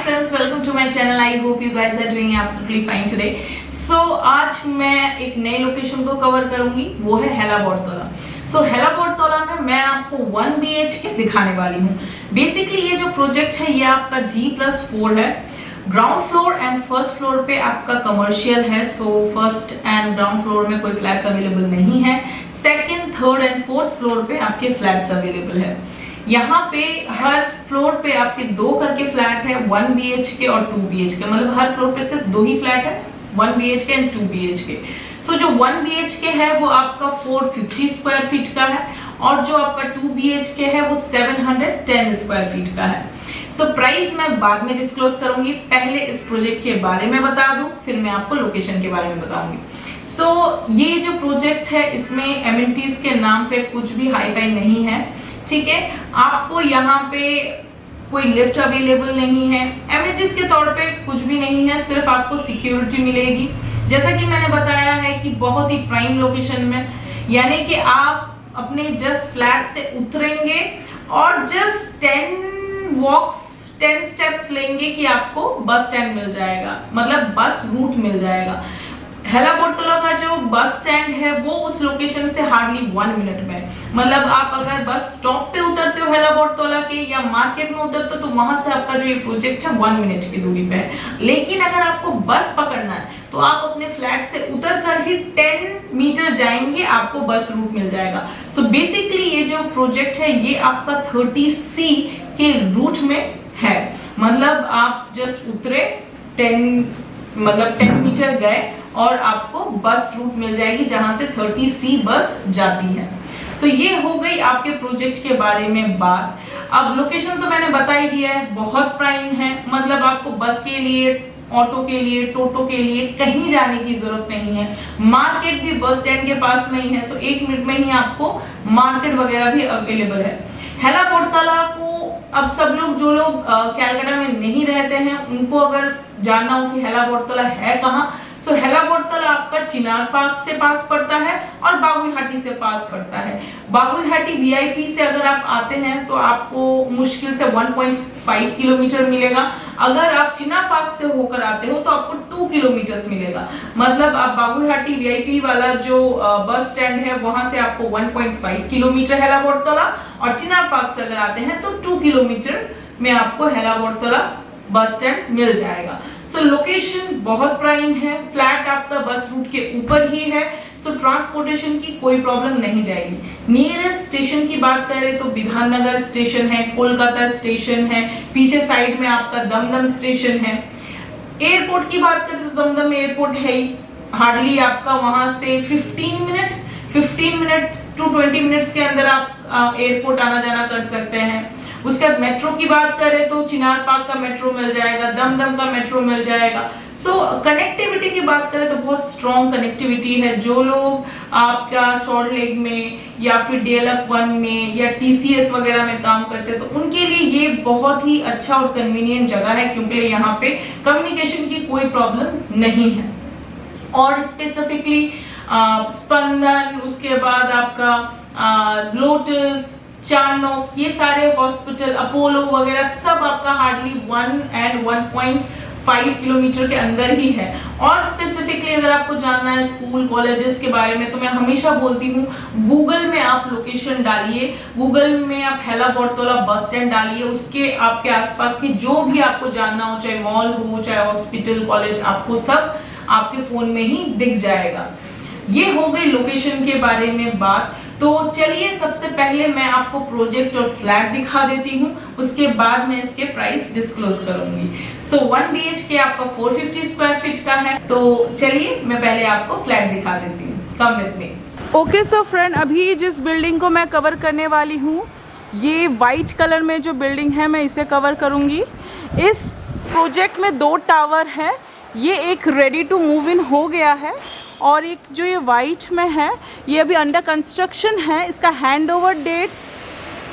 friends, welcome to my channel. I hope you guys are doing absolutely fine today. So आज मैं एक नई location को cover करूंगी, वो है हेला बोर्तोला। सो हेला बोर्तोला में मैं आपको 1 BHK दिखाने वाली हूँ। बेसिकली ये जो प्रोजेक्ट है ये आपका G+4 है। Ground floor and first floor पे आपका कमर्शियल है। So first and ground floor में कोई फ्लैट्स अवेलेबल नहीं है। Second, third and fourth floor पे आपके फ्लैट्स अवेलेबल है। यहाँ पे हर फ्लोर पे आपके 2 करके फ्लैट है, 1 BHK और 2 BHK, मतलब हर फ्लोर पे सिर्फ 2 ही फ्लैट है, 1 BHK एंड 2 BHK। सो जो 1 BHK है वो आपका 450 स्क्वायर फीट का है और जो आपका 2 BHK है वो 710 स्क्वायर फीट का है। सो प्राइस मैं बाद में डिस्क्लोज करूंगी, पहले इस प्रोजेक्ट के बारे में बता दूं, फिर मैं आपको लोकेशन के बारे में बताऊंगी। सो ये जो प्रोजेक्ट है इसमें एमिनिटीज के नाम पे कुछ भी हाई फाई नहीं है, ठीक है। आपको यहाँ पे कोई लिफ्ट अवेलेबल नहीं है, एमिनिटीज के तौर पे कुछ भी नहीं है, सिर्फ आपको सिक्योरिटी मिलेगी। जैसा कि मैंने बताया है कि बहुत ही प्राइम लोकेशन में, यानी कि आप अपने जस्ट फ्लैट से उतरेंगे और जस्ट 10 स्टेप्स लेंगे कि आपको बस स्टैंड मिल जाएगा, मतलब बस रूट मिल जाएगा। हेला बोर्तोला का जो बस स्टैंड है वो उस लोकेशन से हार्डली 1 मिनट में, मतलब आप अगर बस स्टॉप पे उतरते हो हेला बोर्तोला के या मार्केट में उतरते हो तो वहां से आपका जो ये प्रोजेक्ट है 1 मिनट की दूरी पे है। लेकिन अगर आपको बस पकड़ना है तो आप अपने फ्लैट से उतर कर ही 10 मीटर जाएंगे, आपको बस रूट मिल जाएगा। सो बेसिकली ये जो प्रोजेक्ट है ये आपका 30C के रूट में है, मतलब आप जस्ट उतरे 10 मीटर गए और आपको बस रूट मिल जाएगी जहां से 30C बस जाती है। सो ये हो गई आपके प्रोजेक्ट के बारे में बात। अब लोकेशन तो मैंने बता ही दिया है, बहुत प्राइम है, मतलब आपको बस के लिए, ऑटो के लिए, टोटो के लिए कहीं जाने की जरूरत नहीं है। मार्केट भी बस स्टैंड के पास में ही है, सो 1 मिनट में ही आपको मार्केट वगैरह भी अवेलेबल है। हेला बोर्तोला को अब सब लोग जो लोग कैलकाटा में नहीं रहते हैं उनको अगर जानना हो कि हेला बोर्तोला है कहाँ, सो हेला बोर्तोला आपका चिनार पार्क से पास पड़ता है और बागुईहाटी से पास पड़ता है। बागुईहाटी VIP से अगर आप आते हैं तो आपको मुश्किल से 1.5 किलोमीटर मिलेगा। अगर आप चिनार पार्क से होकर आते हो तो आपको 2 किलोमीटर मिलेगा, मतलब आप बागुईहाटी VIP वाला जो बस स्टैंड है वहां से आपको 1.5 किलोमीटर हेला बोर्तोला और चिनार पार्क से अगर आते हैं तो 2 किलोमीटर में आपको हेला बोर्तोला बस स्टैंड मिल जाएगा। सो लोकेशन बहुत प्राइम है, फ्लैट आपका बस रूट के ऊपर ही है, सो ट्रांसपोर्टेशन की कोई प्रॉब्लम नहीं जाएगी। नियरेस्ट स्टेशन की बात करें तो विधाननगर स्टेशन है, कोलकाता स्टेशन है, पीछे साइड में आपका दमदम स्टेशन है। एयरपोर्ट की बात करें तो दमदम एयरपोर्ट है ही, हार्डली आपका वहां से 15 मिनट टू 20 मिनट्स के अंदर आप एयरपोर्ट आना जाना कर सकते हैं। उसके बाद मेट्रो की बात करें तो चिनार पार्क का मेट्रो मिल जाएगा, दमदम का मेट्रो मिल जाएगा। सो कनेक्टिविटी की बात करें तो बहुत स्ट्रॉन्ग कनेक्टिविटी है। जो लोग आपका सॉल्ट लेक में या फिर DLF1 में या TCS वगैरह में काम करते हैं तो उनके लिए ये बहुत ही अच्छा और कन्वीनियंट जगह है, क्योंकि यहाँ पे कम्युनिकेशन की कोई प्रॉब्लम नहीं है। और स्पेसिफिकली स्पंदन, उसके बाद आपका लोटस, चारनोक, ये सारे हॉस्पिटल, अपोलो वगैरह सब आपका हार्डली 1 and 1.5 किलोमीटर के अंदर ही है। और स्पेसिफिकली अगर आपको जानना है स्कूल कॉलेजेस के बारे में तो मैं हमेशा बोलती हूँ गूगल में आप लोकेशन डालिए, गूगल में आप हेला बोर्तोला बस स्टैंड डालिए, उसके आपके आसपास की जो भी आपको जानना हो, चाहे मॉल हो चाहे हॉस्पिटल कॉलेज, आपको सब आपके फोन में ही दिख जाएगा। ये हो गई लोकेशन के बारे में बात। तो चलिए सबसे पहले मैं आपको प्रोजेक्ट और फ्लैट दिखा देती हूँ, उसके बाद मैं इसके प्राइस डिस्क्लोज करूंगी। सो 1 BHK आपका 450 स्क्वायर फीट का है। तो चलिए मैं पहले आपको फ्लैट दिखा देती हूँ, come with me. Okay so friend, अभी जिस बिल्डिंग को मैं कवर करने वाली हूँ ये वाइट कलर में जो बिल्डिंग है मैं इसे कवर करूँगी। इस प्रोजेक्ट में 2 टावर है, ये एक रेडी टू मूव इन हो गया है और एक जो ये वाइट में है ये अभी अंडर कंस्ट्रक्शन है। इसका हैंड ओवर डेट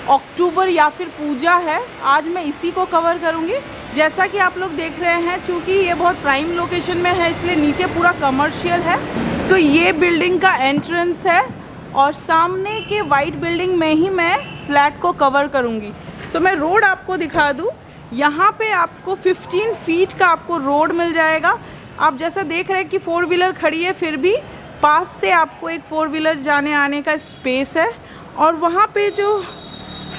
अक्टूबर या फिर पूजा है। आज मैं इसी को कवर करूँगी। जैसा कि आप लोग देख रहे हैं, चूँकि ये बहुत प्राइम लोकेशन में है इसलिए नीचे पूरा कमर्शियल है। सो ये बिल्डिंग का एंट्रेंस है और सामने के वाइट बिल्डिंग में ही मैं फ्लैट को कवर करूँगी। सो मैं रोड आपको दिखा दूँ, यहाँ पे आपको 15 फीट का आपको रोड मिल जाएगा। आप जैसा देख रहे हैं कि 4 व्हीलर खड़ी है, फिर भी पास से आपको एक 4 व्हीलर जाने आने का स्पेस है। और वहाँ पे जो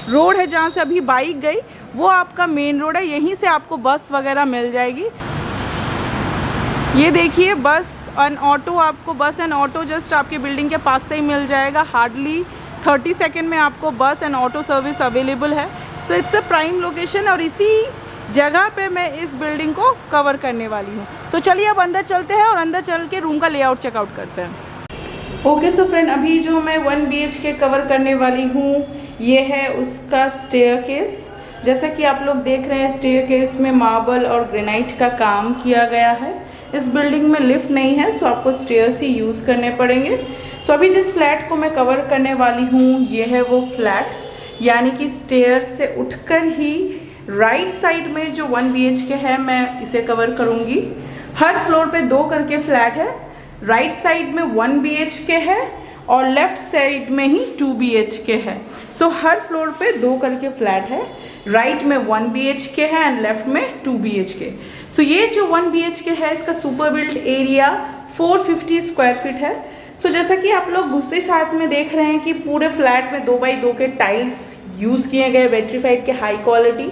रोड है जहाँ से अभी बाइक गई वो आपका मेन रोड है, यहीं से आपको बस वगैरह मिल जाएगी। ये देखिए बस एंड ऑटो, आपको बस एंड ऑटो जस्ट आपके बिल्डिंग के पास से ही मिल जाएगा। हार्डली 30 सेकेंड में आपको बस एंड ऑटो सर्विस अवेलेबल है। So it's a prime location और इसी जगह पे मैं इस बिल्डिंग को कवर करने वाली हूँ। सो चलिए अब अंदर चलते हैं और अंदर चल के रूम का लेआउट चेकआउट करते हैं। ओके सो फ्रेंड, अभी जो मैं 1 BHK कवर करने वाली हूँ ये है उसका स्टेयरकेस। जैसा कि आप लोग देख रहे हैं स्टेयरकेस में मार्बल और ग्रेनाइट का काम किया गया है। इस बिल्डिंग में लिफ्ट नहीं है, सो आपको स्टेयर्स ही यूज़ करने पड़ेंगे। सो अभी जिस फ्लैट को मैं कवर करने वाली हूँ ये है वो फ्लैट, यानी कि स्टेयर से उठकर ही राइट साइड में जो 1 BHK है मैं इसे कवर करूँगी। हर फ्लोर पे 2 करके फ्लैट है। राइट साइड में 1 BHK है और लेफ्ट साइड में ही 2 BHK है। सो हर फ्लोर पे 2 करके फ्लैट है। राइट में 1 BHK है एंड लेफ्ट में 2 BHK। सो ये जो 1 BHK है इसका super built area 450 square feet है। सो जैसा कि आप लोग घुसते साथ में देख रहे हैं कि पूरे फ्लैट में 2x2 के टाइल्स यूज़ किए गए, वेट्रीफाइड के हाई क्वालिटी।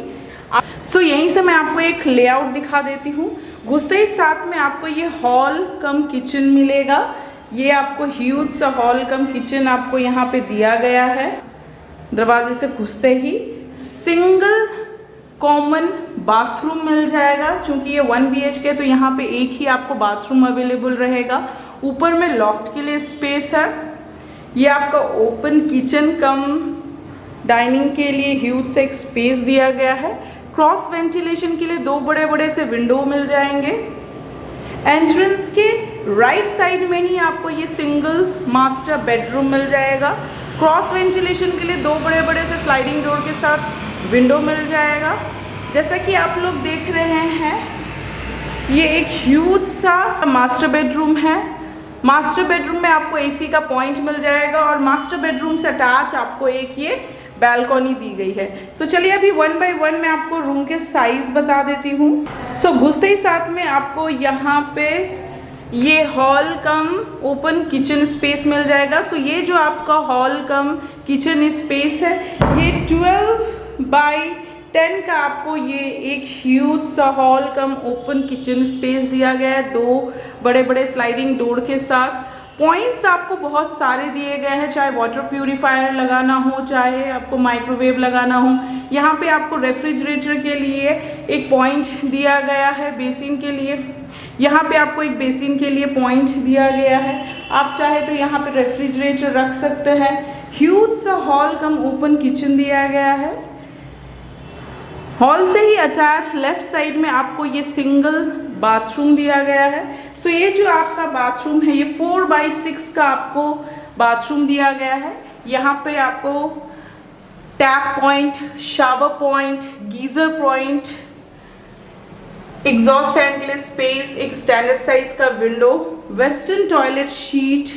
सो यहीं से मैं आपको एक लेआउट दिखा देती हूँ। घुसते ही साथ में आपको ये हॉल कम किचन मिलेगा। ये आपको ह्यूज सा हॉल कम किचन आपको यहाँ पे दिया गया है। दरवाजे से घुसते ही सिंगल कॉमन बाथरूम मिल जाएगा। चूँकि ये 1 BHK है तो यहाँ पे एक ही आपको बाथरूम अवेलेबल रहेगा। ऊपर में लॉफ्ट के लिए स्पेस है। ये आपका ओपन किचन कम डाइनिंग के लिए ह्यूज से एक स्पेस दिया गया है। क्रॉस वेंटिलेशन के लिए 2 बड़े बड़े से विंडो मिल जाएंगे। एंट्रेंस के राइट साइड में ही आपको ये सिंगल मास्टर बेडरूम मिल जाएगा। क्रॉस वेंटिलेशन के लिए 2 बड़े बड़े से स्लाइडिंग डोर के साथ विंडो मिल जाएगा। जैसा कि आप लोग देख रहे हैं ये एक ह्यूज सा मास्टर बेडरूम है। मास्टर बेडरूम में आपको AC का पॉइंट मिल जाएगा और मास्टर बेडरूम से अटैच आपको एक ये बैल्कनी दी गई है। सो चलिए अभी 1 बाय 1 मैं आपको रूम के साइज बता देती हूँ। सो घुसते ही साथ में आपको यहाँ पे ये हॉल कम ओपन किचन स्पेस मिल जाएगा। सो ये जो आपका हॉल कम किचन स्पेस है ये 12 बाय 10 का आपको ये एक ह्यूज सा हॉल कम ओपन किचन स्पेस दिया गया है। 2 बड़े बड़े स्लाइडिंग डोर के साथ। पॉइंट्स आपको बहुत सारे दिए गए हैं, चाहे वाटर प्यूरिफायर लगाना हो, चाहे आपको माइक्रोवेव लगाना हो। यहाँ पे आपको रेफ्रिजरेटर के लिए एक पॉइंट दिया गया है, बेसिन के लिए यहाँ पे आपको एक बेसिन के लिए पॉइंट दिया गया है। आप चाहे तो यहाँ पे रेफ्रिजरेटर रख सकते हैं। ह्यूज सा हॉल कम ओपन किचन दिया गया है। हॉल से ही अटैच लेफ्ट साइड में आपको ये सिंगल बाथरूम दिया गया है। सो ये जो आपका बाथरूम है ये 4x6 का आपको बाथरूम दिया गया है। यहाँ पे आपको tap point, shower point, geyser point, exhaust fan के लिए स्पेस, एक स्टैंडर्ड साइज का विंडो, वेस्टर्न टॉयलेट शीट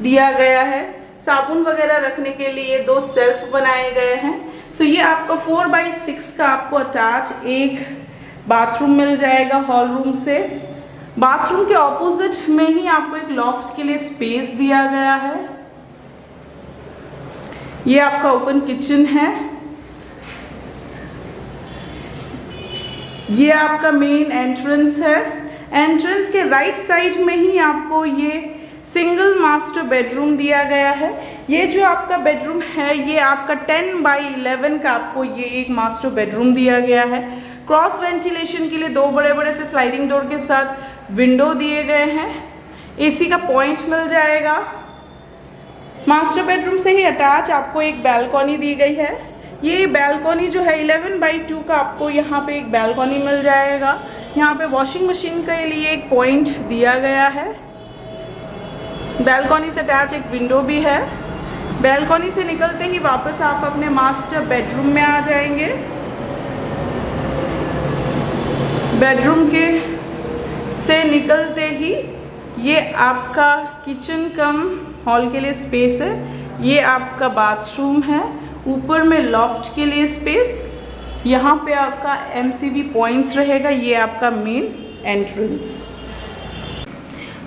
दिया गया है। साबुन वगैरह रखने के लिए 2 सेल्फ बनाए गए हैं। सो ये आपका 4x6 का आपको अटैच एक बाथरूम मिल जाएगा हॉल रूम से। बाथरूम के ऑपोजिट में ही आपको एक लॉफ्ट के लिए स्पेस दिया गया है। ये आपका ओपन किचन है। ये आपका मेन एंट्रेंस है। एंट्रेंस के राइट साइड में ही आपको ये सिंगल मास्टर बेडरूम दिया गया है। ये जो आपका बेडरूम है ये आपका 10x11 का आपको ये एक मास्टर बेडरूम दिया गया है। क्रॉस वेंटिलेशन के लिए 2 बड़े बड़े से स्लाइडिंग डोर के साथ विंडो दिए गए हैं। AC का पॉइंट मिल जाएगा। मास्टर बेडरूम से ही अटैच आपको एक बैल्कनी दी गई है। ये बैल्कनी जो है 11x2 का आपको यहाँ पे एक बैल्कनी मिल जाएगा। यहाँ पे वॉशिंग मशीन के लिए एक पॉइंट दिया गया है। बैल्कनी से अटैच एक विंडो भी है। बैल्कनी से निकलते ही वापस आप अपने मास्टर बेडरूम में आ जाएंगे। बेडरूम के से निकलते ही ये आपका किचन कम हॉल के लिए स्पेस है। ये आपका बाथरूम है। ऊपर में लॉफ्ट के लिए स्पेस, यहाँ पे आपका MCV पॉइंट्स रहेगा, ये आपका main entrance.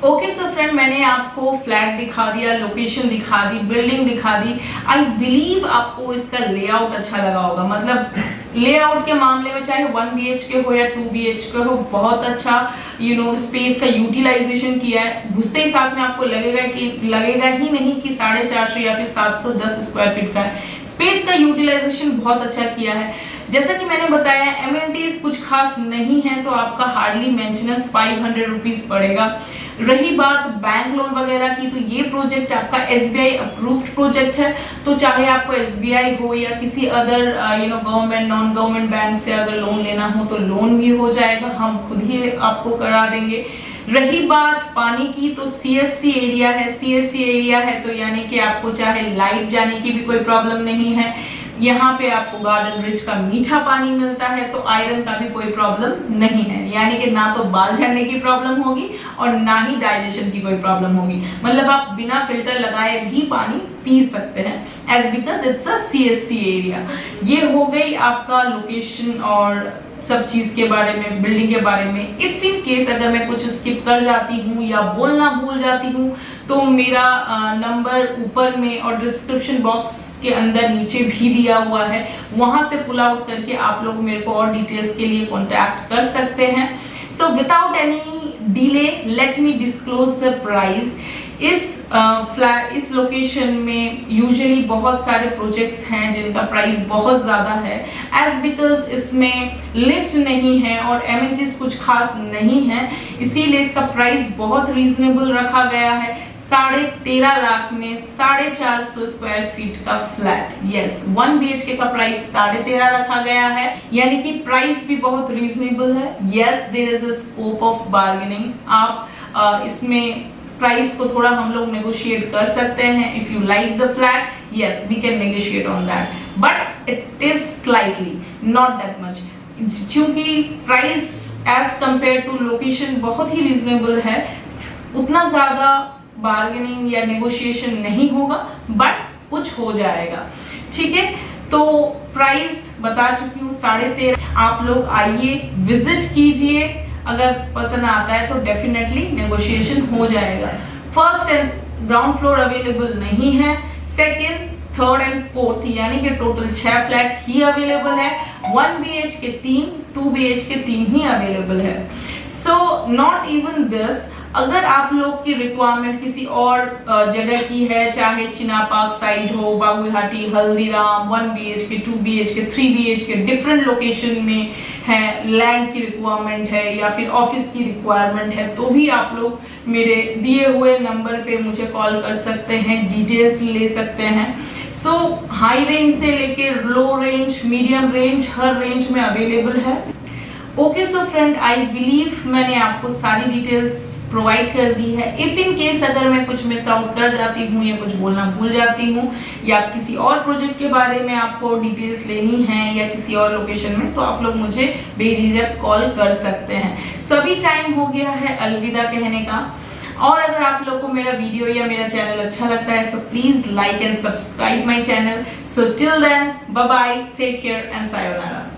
Okay so friend, मैंने आपको फ्लैट दिखा दिया, लोकेशन दिखा दी, बिल्डिंग दिखा दी। आई बिलीव आपको इसका लेआउट अच्छा लगा होगा। मतलब लेआउट के मामले में चाहे 1 BHK हो या 2 BHK हो, बहुत अच्छा स्पेस का यूटिलाइजेशन किया है। घुसते ही साथ में आपको लगेगा ही नहीं कि 450 या फिर 710 स्क्वायर फीट का है। स्पेस का यूटिलाइजेशन बहुत अच्छा किया है। जैसा कि मैंने बताया, एमिनिटीज कुछ खास नहीं है, तो आपका हार्डली मेंटेनेंस 500 रुपीज पड़ेगा। रही बात बैंक लोन वगैरह की, तो ये प्रोजेक्ट आपका SBI अप्रूव्ड प्रोजेक्ट है। तो चाहे आपको SBI हो या किसी other government non government bank से अगर लोन लेना हो तो लोन भी हो जाएगा, हम खुद ही आपको करा देंगे। रही बात पानी की, तो CSC एरिया है। CSC एरिया है तो यानी कि आपको चाहे लाइट जाने की भी कोई प्रॉब्लम नहीं है। यहाँ पे आपको गार्डन रिच का मीठा पानी मिलता है, तो आयरन का भी कोई प्रॉब्लम नहीं है। यानी कि ना तो बाल झड़ने की प्रॉब्लम होगी और ना ही डाइजेशन की कोई प्रॉब्लम होगी। मतलब आप बिना फिल्टर लगाए भी पानी पी सकते हैं, as because it's a CSC area. ये हो गई आपका लोकेशन और सब चीज के बारे में, बिल्डिंग के बारे में। इफ इन केस अगर मैं कुछ स्किप कर जाती हूँ या बोलना भूल जाती हूँ, तो मेरा नंबर ऊपर में और डिस्क्रिप्शन बॉक्स के अंदर नीचे भी दिया हुआ है, वहां से पुल आउट करके आप लोग मेरे को और डिटेल्स के लिए कॉन्टैक्ट कर सकते हैं। So without any delay let me disclose the price. इस लोकेशन में यूजुअली बहुत सारे प्रोजेक्ट्स हैं जिनका प्राइस बहुत ज़्यादा है, एज बिकॉज इसमें लिफ्ट नहीं है और एमिनिटीज कुछ खास नहीं है, इसीलिए इसका प्राइस बहुत रीजनेबल रखा गया है। 13.5 लाख में 450 स्क्वायर फीट का फ्लैट। यस, 1 BHK का प्राइस 13.5 रखा गया है, यानी कि प्राइस भी बहुत रीजनेबल है। Yes, there is a scope of bargaining. आप इसमें प्राइस को थोड़ा हम लोग नेगोशिएट कर सकते हैं। If you like the flat, yes we can negotiate on that, but it is slightly not that much, क्योंकि price as compare to location बहुत ही रीजनेबल है। उतना ज्यादा बार्गेनिंग या नेगोशिएशन नहीं होगा, बट कुछ हो जाएगा। ठीक है, तो प्राइस बता चुकी हूँ 13.5। आप लोग आइए, विजिट कीजिए, अगर पसंद आता है तो डेफिनेटली नेगोशिएशन हो जाएगा। First and ground floor available नहीं है, सेकेंड, थर्ड एंड फोर्थ यानी कि टोटल 6 फ्लैट ही अवेलेबल है। 1 BHK 3, 2 BHK 3 ही अवेलेबल है। सो नॉट इवन दिस, अगर आप लोग की रिक्वायरमेंट किसी और जगह की है, चाहे चिनापाक साइड हो, Baguhati, Haldiram, 1 BHK 2 BHK 3 BHK different location में है, लैंड की रिक्वायरमेंट है या फिर ऑफिस की रिक्वायरमेंट है, तो भी आप लोग मेरे दिए हुए नंबर पे मुझे कॉल कर सकते हैं, डिटेल्स ले सकते हैं। सो हाई रेंज से लेके लो रेंज, मीडियम रेंज, हर रेंज में अवेलेबल है। Okay so friend, I believe मैंने आपको सारी डिटेल्स प्रोवाइड कर दी है। इफ इन केस अगर मैं कुछ मिस आउट कर जाती हूँ या कुछ बोलना भूल जाती हूँ या किसी और प्रोजेक्ट के बारे में आपको डिटेल्स लेनी है या किसी और लोकेशन में, तो आप लोग मुझे बेझिझक कॉल कर सकते हैं। सभी टाइम हो गया है अलविदा कहने का। और अगर आप लोग को मेरा वीडियो या मेरा चैनल अच्छा लगता है, so please like and subscribe my channel. So till then, bye bye, take care and sayonara.